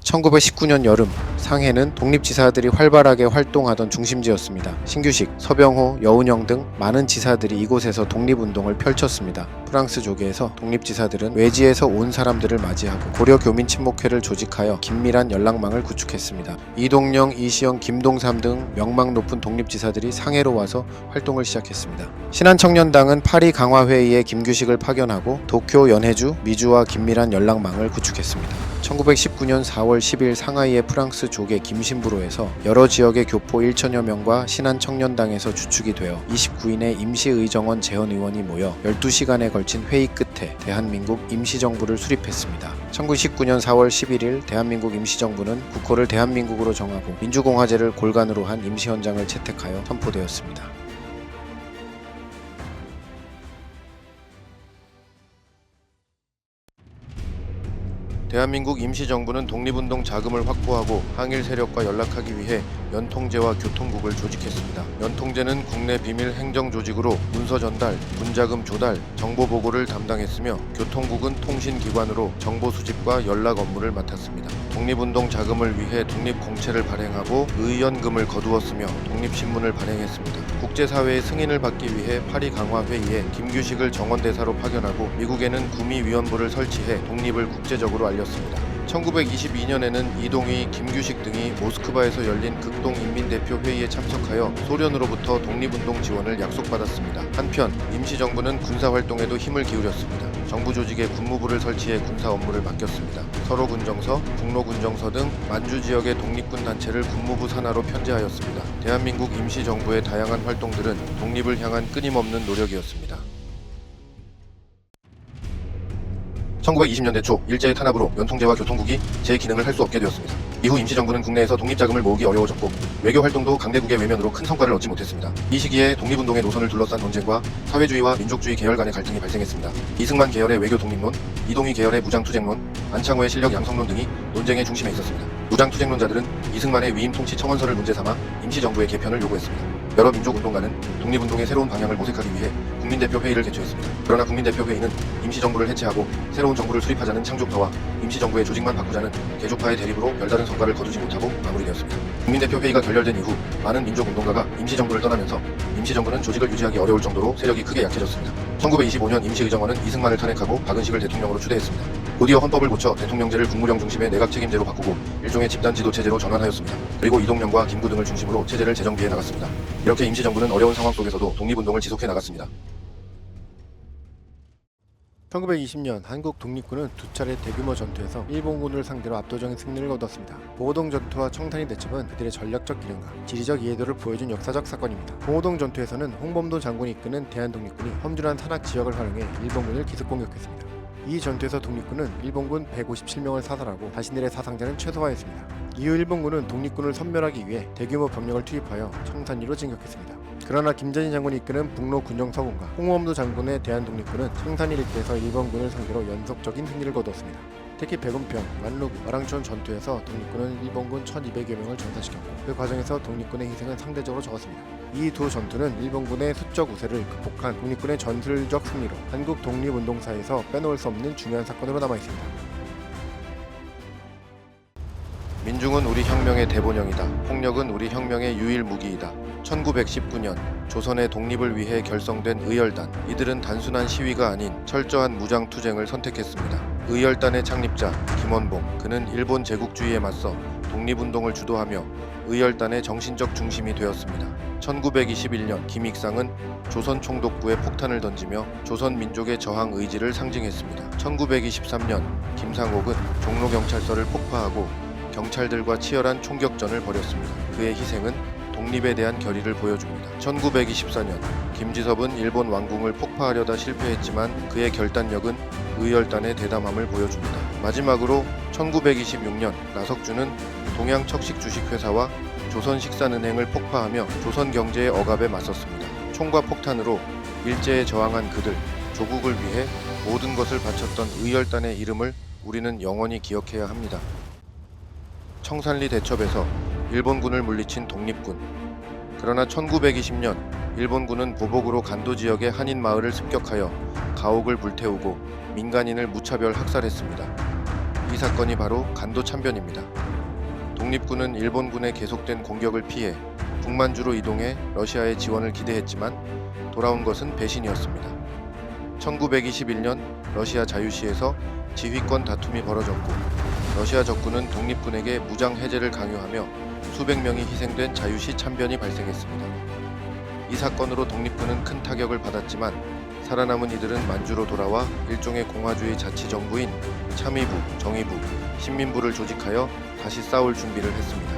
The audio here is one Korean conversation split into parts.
1919년 여름, 상해는 독립지사들이 활발하게 활동하던 중심지였습니다. 신규식, 서병호, 여운형 등 많은 지사들이 이곳에서 독립운동을 펼쳤습니다. 프랑스 조계에서 독립지사들은 외지에서 온 사람들을 맞이하고 고려 교민 친목회를 조직하여 긴밀한 연락망을 구축했습니다. 이동영, 이시영, 김동삼 등 명망 높은 독립지사들이 상해로 와서 활동을 시작했습니다. 신한청년당은 파리 강화회의에 김규식을 파견하고 도쿄, 연해주, 미주와 긴밀한 연락망을 구축했습니다. 1919년 4월 10일 상하이의 프랑스 조계 김신부로에서 여러 지역의 교포 1천여 명과 신한청년당에서 주축이 되어 29인의 임시의정원 재헌의원이 모여 12시간에 걸친 회의 끝에 대한민국 임시정부를 수립했습니다. 1919년 4월 11일 대한민국 임시정부는 국호를 대한민국으로 정하고 민주공화제를 골간으로 한 임시헌장을 채택하여 선포되었습니다. 대한민국 임시정부는 독립운동 자금을 확보하고 항일 세력과 연락하기 위해 연통제와 교통국을 조직했습니다. 연통제는 국내 비밀 행정조직으로 문서 전달, 군자금 조달, 정보 보고를 담당했으며 교통국은 통신기관으로 정보 수집과 연락 업무를 맡았습니다. 독립운동 자금을 위해 독립공채를 발행하고 의연금을 거두었으며 독립신문을 발행했습니다. 국제사회의 승인을 받기 위해 파리 강화회의에 김규식을 정원대사로 파견하고 미국에는 구미위원부를 설치해 독립을 국제적으로 알렸습니다. 1922년에는 이동희, 김규식 등이 모스크바에서 열린 극동인민대표회의에 참석하여 소련으로부터 독립운동 지원을 약속받았습니다. 한편 임시정부는 군사활동에도 힘을 기울였습니다. 정부 조직에 군무부를 설치해 군사 업무를 맡겼습니다. 서로군정서, 북로군정서 등 만주 지역의 독립군 단체를 군무부 산하로 편제하였습니다. 대한민국 임시정부의 다양한 활동들은 독립을 향한 끊임없는 노력이었습니다. 1920년대 초 일제의 탄압으로 연통제와 교통국이 제 기능을 할 수 없게 되었습니다. 이후 임시정부는 국내에서 독립자금을 모으기 어려워졌고 외교활동도 강대국의 외면으로 큰 성과를 얻지 못했습니다. 이 시기에 독립운동의 노선을 둘러싼 논쟁과 사회주의와 민족주의 계열 간의 갈등이 발생했습니다. 이승만 계열의 외교 독립론, 이동희 계열의 무장투쟁론, 안창호의 실력 양성론 등이 논쟁의 중심에 있었습니다. 무장투쟁론자들은 이승만의 위임 통치 청원서를 문제 삼아 임시정부의 개편을 요구했습니다. 여러 민족운동가는 독립운동의 새로운 방향을 모색하기 위해 국민대표회의를 개최했습니다. 그러나 국민대표회의는 임시정부를 해체하고 새로운 정부를 수립하자는 창조파와 임시정부의 조직만 바꾸자는 개조파의 대립으로 별다른 성과를 거두지 못하고 마무리되었습니다. 국민대표회의가 결렬된 이후 많은 민족운동가가 임시정부를 떠나면서 임시정부는 조직을 유지하기 어려울 정도로 세력이 크게 약해졌습니다. 1925년 임시의정원은 이승만을 탄핵하고 박은식을 대통령으로 추대했습니다. 곧이어 헌법을 고쳐 대통령제를 국무령 중심의 내각 책임제로 바꾸고 일종의 집단지도 체제로 전환하였습니다. 그리고 이동영과 김구 등을 중심으로 체제를 재정비해 나갔습니다. 이렇게 임시정부는 어려운 상황 속에서도 독립운동을 지속해 나갔습니다. 1920년 한국 독립군은 두 차례 대규모 전투에서 일본군을 상대로 압도적인 승리를 거뒀습니다. 보호동 전투와 청산리 대첩은 그들의 전략적 기능과 지리적 이해도를 보여준 역사적 사건입니다. 보호동 전투에서는 홍범도 장군이 이끄는 대한독립군이 험준한 산악 지역을 활용해 일본군을 기습 공격했습니다. 이 전투에서 독립군은 일본군 157명을 사살하고 자신들의 사상자는 최소화했습니다. 이후 일본군은 독립군을 섬멸하기 위해 대규모 병력을 투입하여 청산리로 진격했습니다. 그러나 김전희 장군이 이끄는 북로 군정서군과 홍범도 장군의 대한독립군은 청산리 일대에서 일본군을 상대로 연속적인 승리를 거두었습니다. 특히 백운평, 만루구, 마랑촌 전투에서 독립군은 일본군 1200여 명을 전사시켰고 그 과정에서 독립군의 희생은 상대적으로 적었습니다. 이 두 전투는 일본군의 수적 우세를 극복한 독립군의 전술적 승리로 한국 독립운동사에서 빼놓을 수 없는 중요한 사건으로 남아있습니다. 민중은 우리 혁명의 대본영이다. 폭력은 우리 혁명의 유일 무기이다. 1919년 조선의 독립을 위해 결성된 의열단. 이들은 단순한 시위가 아닌 철저한 무장투쟁을 선택했습니다. 의열단의 창립자 김원봉. 그는 일본 제국주의에 맞서 독립운동을 주도하며 의열단의 정신적 중심이 되었습니다. 1921년 김익상은 조선 총독부에 폭탄을 던지며 조선 민족의 저항 의지를 상징했습니다. 1923년 김상옥은 종로경찰서를 폭파하고 경찰들과 치열한 총격전을 벌였습니다. 그의 희생은 독립에 대한 결의를 보여줍니다. 1924년 김지섭은 일본 왕궁을 폭파하려다 실패했지만 그의 결단력은 의열단의 대담함을 보여줍니다. 마지막으로 1926년 나석준은 동양척식 주식회사와 조선식산은행을 폭파하며 조선 경제의 억압에 맞섰습니다. 총과 폭탄으로 일제에 저항한 그들, 조국을 위해 모든 것을 바쳤던 의열단의 이름을 우리는 영원히 기억해야 합니다. 청산리 대첩에서 일본군을 물리친 독립군. 그러나 1920년 일본군은 보복으로 간도 지역의 한인 마을을 습격하여 가옥을 불태우고 민간인을 무차별 학살했습니다. 이 사건이 바로 간도 참변입니다. 독립군은 일본군의 계속된 공격을 피해 북만주로 이동해 러시아의 지원을 기대했지만 돌아온 것은 배신이었습니다. 1921년 러시아 자유시에서 지휘권 다툼이 벌어졌고 러시아 적군은 독립군에게 무장 해제를 강요하며 수백 명이 희생된 자유시 참변이 발생했습니다. 이 사건으로 독립군은 큰 타격을 받았지만 살아남은 이들은 만주로 돌아와 일종의 공화주의 자치정부인 참의부, 정의부, 신민부를 조직하여 다시 싸울 준비를 했습니다.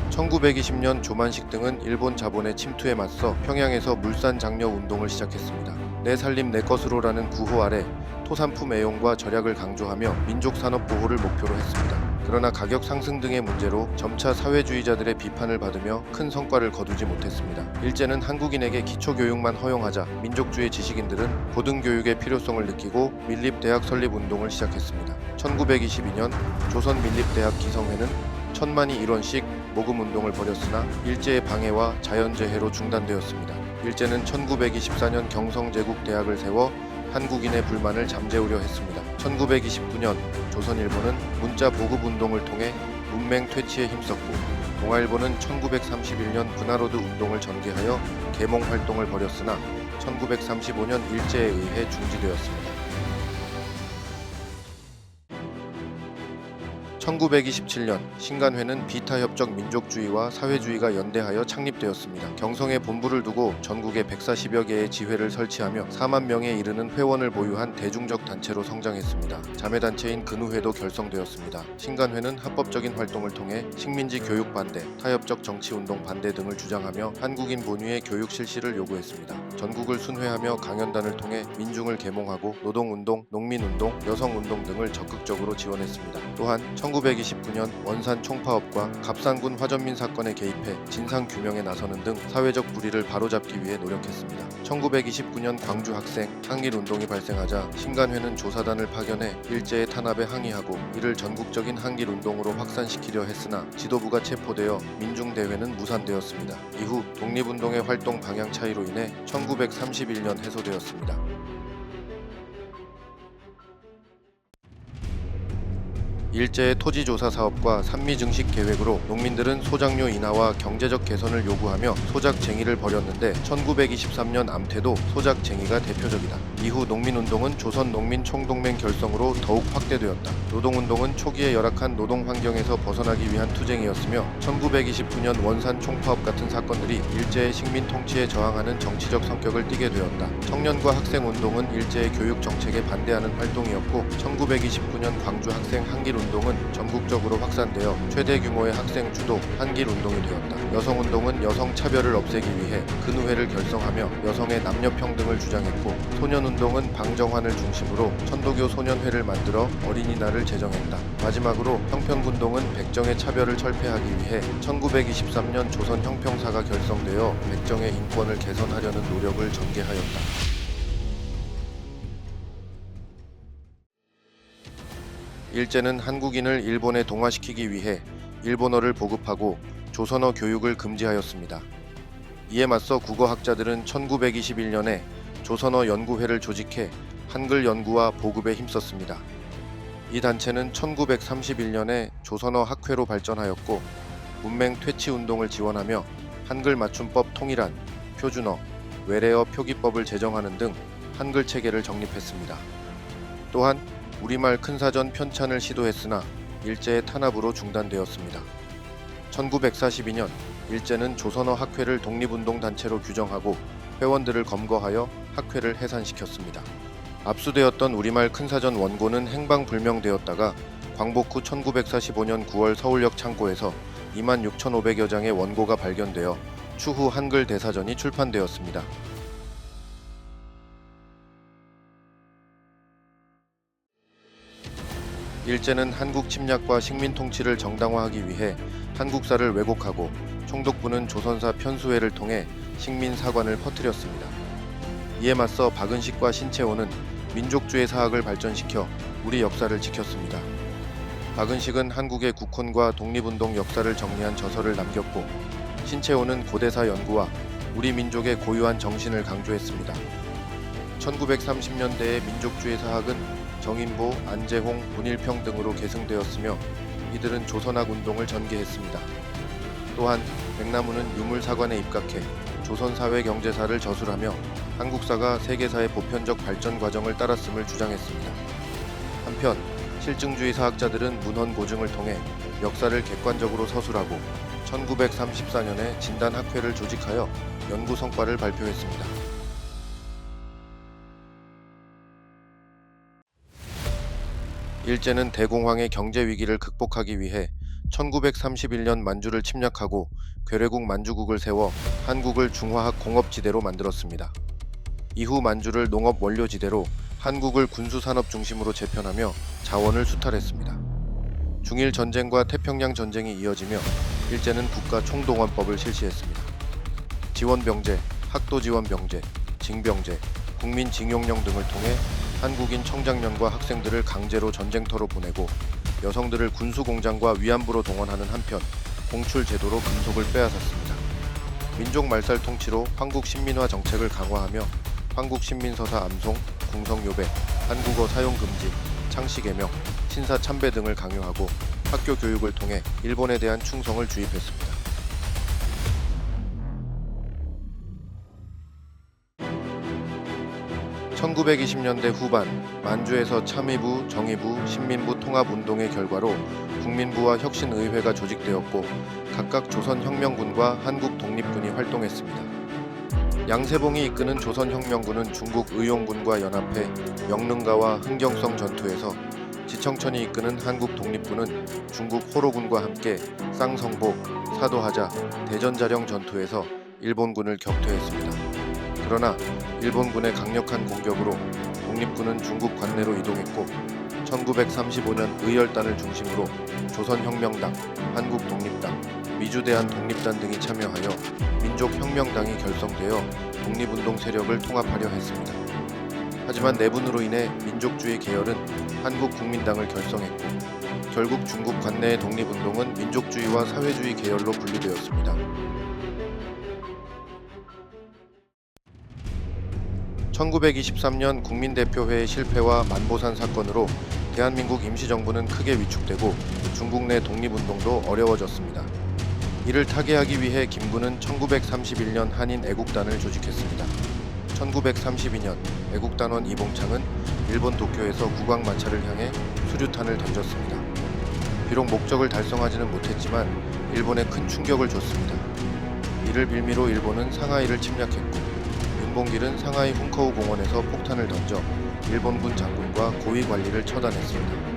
1920년 조만식 등은 일본 자본의 침투에 맞서 평양에서 물산 장려 운동을 시작했습니다. 내 살림 내 것으로라는 구호 아래 토산품 애용과 절약을 강조하며 민족 산업 보호를 목표로 했습니다. 그러나 가격 상승 등의 문제로 점차 사회주의자들의 비판을 받으며 큰 성과를 거두지 못했습니다. 일제는 한국인에게 기초교육만 허용하자 민족주의 지식인들은 고등교육의 필요성을 느끼고 밀립대학 설립 운동을 시작했습니다. 1922년 조선밀립대학 기성회는 1000만이 1원씩 모금 운동을 벌였으나 일제의 방해와 자연재해로 중단되었습니다. 일제는 1924년 경성제국대학을 세워 한국인의 불만을 잠재우려 했습니다. 1929년 조선일보는 문자 보급 운동을 통해 문맹 퇴치에 힘썼고 동아일보는 1931년 분하로드 운동을 전개하여 계몽 활동을 벌였으나 1935년 일제에 의해 중지되었습니다. 1927년 신간회는 비타협적 민족주의와 사회주의가 연대하여 창립되었습니다. 경성에 본부를 두고 전국에 140여 개의 지회를 설치하며 4만 명에 이르는 회원을 보유한 대중적 단체로 성장했습니다. 자매단체인 근우회도 결성되었습니다. 신간회는 합법적인 활동을 통해 식민지 교육 반대, 타협적 정치운동 반대 등을 주장하며 한국인 본위의 교육 실시를 요구했습니다. 전국을 순회하며 강연단을 통해 민중을 계몽하고 노동운동, 농민운동, 여성운동 등을 적극적으로 지원했습니다. 또한 1929년 원산 총파업과 갑산군 화전민 사건에 개입해 진상규명에 나서는 등 사회적 불의를 바로잡기 위해 노력했습니다. 1929년 광주 학생 항일운동이 발생하자 신간회는 조사단을 파견해 일제의 탄압에 항의하고 이를 전국적인 항일운동으로 확산시키려 했으나 지도부가 체포되어 민중대회는 무산되었습니다. 이후 독립운동의 활동 방향 차이로 인해 1931년 해소되었습니다. 일제의 토지조사 사업과 산미증식 계획으로 농민들은 소작료 인하와 경제적 개선을 요구하며 소작쟁의를 벌였는데 1923년 암태도 소작쟁의가 대표적이다. 이후 농민운동은 조선농민총동맹 결성으로 더욱 확대되었다. 노동운동은 초기에 열악한 노동 환경에서 벗어나기 위한 투쟁이었으며 1929년 원산 총파업 같은 사건들이 일제의 식민 통치에 저항하는 정치적 성격을 띠게 되었다. 청년과 학생운동은 일제의 교육 정책에 반대하는 활동이었고 1929년 광주 학생 항일운동은 전국적으로 확산되어 최대 규모의 학생 주도 한길운동이 되었다. 여성운동은 여성 차별을 없애기 위해 근우회를 결성하며 여성의 남녀평등을 주장했고 소년운동은 방정환을 중심으로 천도교 소년회를 만들어 어린이날을 제정했다. 마지막으로 형평군동은 백정의 차별을 철폐하기 위해 1923년 조선형평사가 결성되어 백정의 인권을 개선하려는 노력을 전개하였다. 일제는 한국인을 일본에 동화시키기 위해 일본어를 보급하고 조선어 교육을 금지하였습니다. 이에 맞서 국어학자들은 1921년에 조선어 연구회를 조직해 한글 연구와 보급에 힘썼습니다. 이 단체는 1931년에 조선어 학회로 발전하였고 문맹 퇴치 운동을 지원하며 한글 맞춤법 통일안, 표준어, 외래어 표기법을 제정하는 등 한글 체계를 정립했습니다. 또한 우리말 큰사전 편찬을 시도했으나 일제의 탄압으로 중단되었습니다. 1942년 일제는 조선어 학회를 독립운동단체로 규정하고 회원들을 검거하여 학회를 해산시켰습니다. 압수되었던 우리말 큰사전 원고는 행방불명되었다가 광복 후 1945년 9월 서울역 창고에서 26,500여 장의 원고가 발견되어 추후 한글 대사전이 출판되었습니다. 일제는 한국 침략과 식민 통치를 정당화하기 위해 한국사를 왜곡하고 총독부는 조선사 편수회를 통해 식민 사관을 퍼뜨렸습니다. 이에 맞서 박은식과 신채호는 민족주의 사학을 발전시켜 우리 역사를 지켰습니다. 박은식은 한국의 국헌과 독립운동 역사를 정리한 저서를 남겼고 신채호는 고대사 연구와 우리 민족의 고유한 정신을 강조했습니다. 1930년대의 민족주의 사학은 정인보, 안재홍, 문일평 등으로 계승되었으며 이들은 조선학 운동을 전개했습니다. 또한 백나무는 유물사관에 입각해 조선사회 경제사를 저술하며 한국사가 세계사의 보편적 발전 과정을 따랐음을 주장했습니다. 한편 실증주의 사학자들은 문헌고증을 통해 역사를 객관적으로 서술하고 1934년에 진단학회를 조직하여 연구 성과를 발표했습니다. 일제는 대공황의 경제 위기를 극복하기 위해 1931년 만주를 침략하고 괴뢰국 만주국을 세워 한국을 중화학 공업지대로 만들었습니다. 이후 만주를 농업 원료지대로 한국을 군수산업 중심으로 재편하며 자원을 수탈했습니다. 중일 전쟁과 태평양 전쟁이 이어지며 일제는 국가 총동원법을 실시했습니다. 지원병제, 학도지원병제, 징병제, 국민징용령 등을 통해 한국인 청장년과 학생들을 강제로 전쟁터로 보내고 여성들을 군수공장과 위안부로 동원하는 한편 공출제도로 금속을 빼앗았습니다. 민족 말살 통치로 황국신민화 정책을 강화하며 황국신민서사 암송, 궁성요배, 한국어 사용 금지, 창씨개명, 신사참배 등을 강요하고 학교 교육을 통해 일본에 대한 충성을 주입했습니다. 1920년대 후반 만주에서 참의부, 정의부, 신민부 통합운동의 결과로 국민부와 혁신의회가 조직되었고 각각 조선혁명군과 한국독립군이 활동했습니다. 양세봉이 이끄는 조선혁명군은 중국 의용군과 연합해 영릉가와 흥경성 전투에서 지청천이 이끄는 한국독립군은 중국 호로군과 함께 쌍성복, 사도하자, 대전자령 전투에서 일본군을 격퇴했습니다. 그러나 일본군의 강력한 공격으로 독립군은 중국 관내로 이동했고 1935년 의열단을 중심으로 조선혁명당, 한국독립당, 미주대한독립단 등이 참여하여 민족혁명당이 결성되어 독립운동 세력을 통합하려 했습니다. 하지만 내분으로 인해 민족주의 계열은 한국국민당을 결성했고 결국 중국 관내의 독립운동은 민족주의와 사회주의 계열로 분리되었습니다. 1923년 국민대표회의 실패와 만보산 사건으로 대한민국 임시정부는 크게 위축되고 중국 내 독립운동도 어려워졌습니다. 이를 타개하기 위해 김구는 1931년 한인 애국단을 조직했습니다. 1932년 애국단원 이봉창은 일본 도쿄에서 국왕마차를 향해 수류탄을 던졌습니다. 비록 목적을 달성하지는 못했지만 일본에 큰 충격을 줬습니다. 이를 빌미로 일본은 상하이를 침략했고 윤봉길은 상하이 훈커우 공원에서 폭탄을 던져 일본군 장군과 고위 관리를 처단했습니다.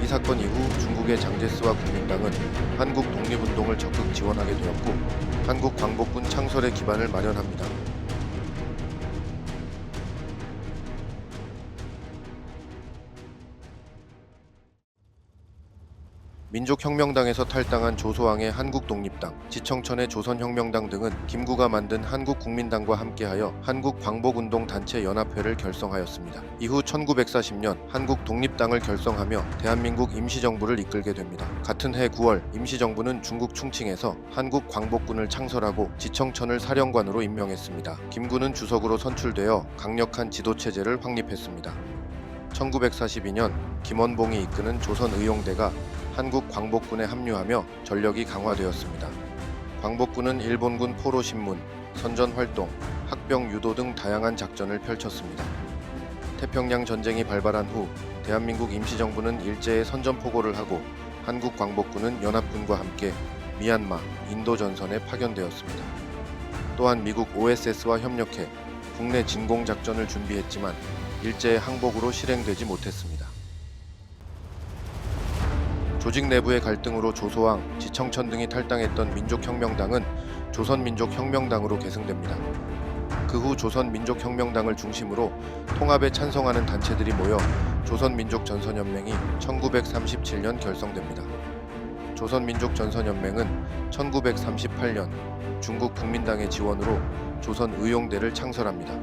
이 사건 이후 중국의 장제스와 국민당은 한국 독립운동을 적극 지원하게 되었고 한국 광복군 창설의 기반을 마련합니다. 민족혁명당에서 탈당한 조소왕의 한국독립당, 지청천의 조선혁명당 등은 김구가 만든 한국국민당과 함께하여 한국광복운동 단체 연합회를 결성하였습니다. 이후 1940년 한국독립당을 결성하며 대한민국 임시정부를 이끌게 됩니다. 같은 해 9월 임시정부는 중국 충칭에서 한국광복군을 창설하고 지청천을 사령관으로 임명했습니다. 김구는 주석으로 선출되어 강력한 지도체제를 확립했습니다. 1942년 김원봉이 이끄는 조선의용대가 한국광복군에 합류하며 전력이 강화되었습니다. 광복군은 일본군 포로신문, 선전활동, 학병 유도 등 다양한 작전을 펼쳤습니다. 태평양 전쟁이 발발한 후 대한민국 임시정부는 일제에 선전포고를 하고 한국광복군은 연합군과 함께 미얀마, 인도 전선에 파견되었습니다. 또한 미국 OSS와 협력해 국내 진공작전을 준비했지만 일제의 항복으로 실행되지 못했습니다. 조직 내부의 갈등으로 조소왕, 지청천 등이 탈당했던 민족혁명당은 조선민족혁명당으로 계승됩니다. 그 후 조선민족혁명당을 중심으로 통합에 찬성하는 단체들이 모여 조선민족전선연맹이 1937년 결성됩니다. 조선민족전선연맹은 1938년 중국 국민당의 지원으로 조선의용대를 창설합니다.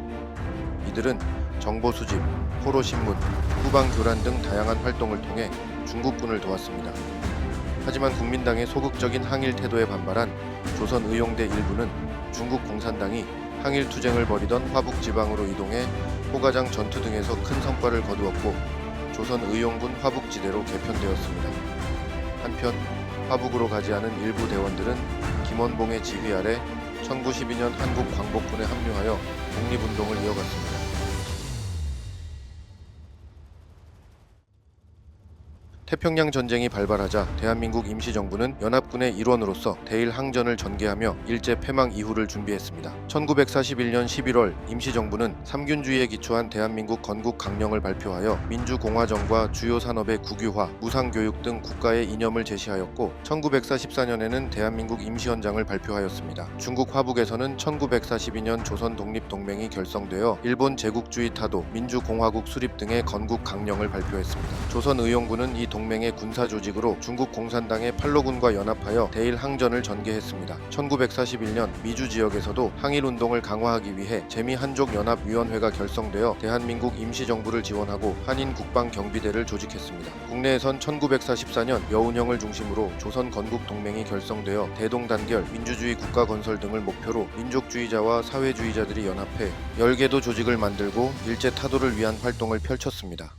이들은 정보수집, 포로신문, 후방교란 등 다양한 활동을 통해 중국군을 도왔습니다. 하지만 국민당의 소극적인 항일 태도에 반발한 조선의용대 일부는 중국 공산당이 항일 투쟁을 벌이던 화북 지방으로 이동해 포가장 전투 등에서 큰 성과를 거두었고 조선 의용군 화북지대로 개편되었습니다. 한편 화북으로 가지 않은 일부 대원들은 김원봉의 지휘 아래 1912년 한국 광복군에 합류하여 독립운동을 이어갔습니다. 태평양 전쟁이 발발하자 대한민국 임시정부는 연합군의 일원으로서 대일 항전을 전개하며 일제 패망 이후를 준비했습니다. 1941년 11월 임시정부는 삼균주의에 기초한 대한민국 건국 강령을 발표하여 민주공화정과 주요 산업의 국유화, 무상교육 등 국가의 이념을 제시하였고 1944년에는 대한민국 임시헌장을 발표하였습니다. 중국 화북에서는 1942년 조선 독립동맹이 결성되어 일본 제국주의 타도, 민주공화국 수립 등의 건국 강령을 발표했습니다. 조선 의용군은 이 동맹의 군사 조직으로 중국 공산당의 팔로군과 연합하여 대일 항전을 전개했습니다. 1941년 미주 지역에서도 항일 운동을 강화하기 위해 재미한족연합위원회가 결성되어 대한민국 임시정부를 지원하고 한인 국방경비대를 조직했습니다. 국내에선 1944년 여운형을 중심으로 조선 건국 동맹이 결성되어 대동단결, 민주주의 국가 건설 등을 목표로 민족주의자와 사회주의자들이 연합해 10개도 조직을 만들고 일제 타도를 위한 활동을 펼쳤습니다.